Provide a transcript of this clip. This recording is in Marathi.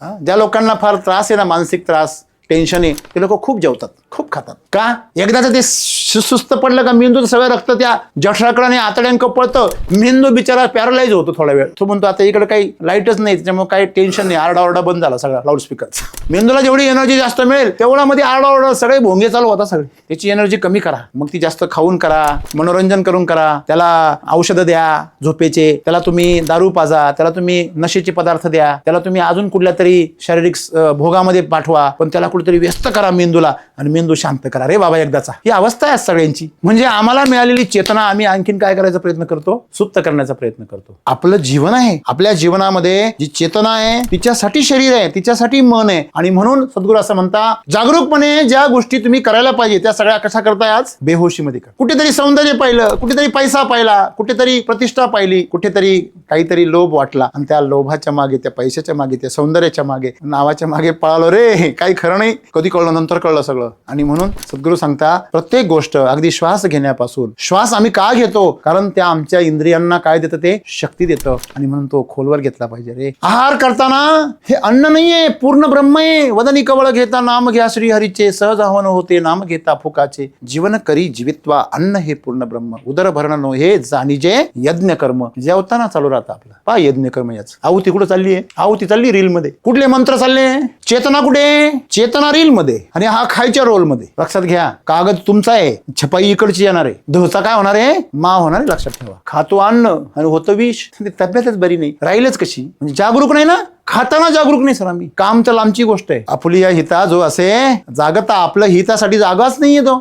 ज्या लोकांना फार त्रास आहे ना, मानसिक त्रास, टेन्शन आहे, ते लोक खूप जेवतात, खूप खातात. का? एकदाच ते सुस्त पडलं का मेंदूचं सगळं रक्त त्या जठराकडे आतड्यांक पळतं, मेंदू बिचारा पॅरालाइज होतो थोडा वेळ. तो म्हणतो आता इकडे काही लाईटच नाही, त्याच्यामुळे काही टेन्शन नाही, आरडाओरडा बंद झाला सगळा लाऊडस्पीकरचा. मेंदूला जेवढी एनर्जी जास्त मिळेल तेवढा मध्ये आरडाओरडा सगळे भोंगे चालू होता सगळे. त्याची एनर्जी कमी करा, मग ती जास्त खाऊन करा, मनोरंजन करून करा, त्याला औषधं द्या झोपेचे, त्याला तुम्ही दारू पाजा, त्याला तुम्ही नशेचे पदार्थ द्या, त्याला तुम्ही अजून कुठल्या तरी शारीरिक भोगामध्ये पाठवा, पण त्याला कुठेतरी व्यस्त करा मेंदूला, आणि मेंदू शांत करा रे बाबा एकदाचा. ही अवस्था आहे सगळ्यांची. म्हणजे आम्हाला मिळालेली चेतना आम्ही आणखीन काय करायचा प्रयत्न करतो? सुप्त करण्याचा प्रयत्न करतो. आपलं जीवन आहे, आपल्या जीवनामध्ये जी चेतना आहे तिच्यासाठी शरीर आहे, तिच्यासाठी मन आहे. आणि म्हणून सद्गुरू असं म्हणता, जागरूकपणे ज्या गोष्टी तुम्ही करायला पाहिजे त्या सगळ्या कशा करताय आज? बेहोशीमध्ये करा. कुठेतरी सौंदर्य पाहिलं, कुठेतरी पैसा पाहिला, कुठेतरी प्रतिष्ठा पाहिली, कुठेतरी काहीतरी लोभ वाटला, आणि त्या लोभाच्या मागे, त्या पैशाच्या मागे, त्या सौंदर्याच्या मागे, नावाच्या मागे पळालो रे. काही खरं नाही. कधी कळलं? नंतर कळलं सगळं. आणि म्हणून सद्गुरू सांगता, प्रत्येक गोष्ट, अगदी श्वास घेण्यापासून, श्वास आम्ही का घेतो? कारण त्या आमच्या इंद्रियांना काय देतं? ते शक्ती देतं. आणि म्हणून तो खोलवर घेतला पाहिजे रे. आहार करताना हे अन्न नाहीये, पूर्ण ब्रह्म आहे. वदनी कवळ घेता नाम घ्या श्रीहरीचे, सहज आव्हान होते नाम घेता फुकाचे. जीवन करी जीवित्वा, अन्न हे पूर्ण ब्रह्म. उदर भरण नो हे जाणीजे यज्ञ कर्म. जेवताना चालू राहतं आपलं. पा यज्ञ कर्म. याच आहुती कुठं चालली आहे? आहुती चालली रील मध्ये. कुठले मंत्र चालले? चेतना कुठे? चेतना रील मध्ये, आणि हा खायच्या रोल मध्ये. लक्षात घ्या, कागद तुमचा आहे, छपाई इकडची येणार आहे. धोचा काय होणार आहे? मा होणार आहे. लक्षात ठेवा. खातो अन्न आणि होतं विष. तब्येतच बरी नाही, राहीलच कशी? म्हणजे जागरूक नाही ना, खाताना जागरूक नाही सर आम्ही. काम तर लांबची गोष्ट आहे. आपली या हिता जो असे जागता, आपलं हितासाठी जागाच नाहीये तो.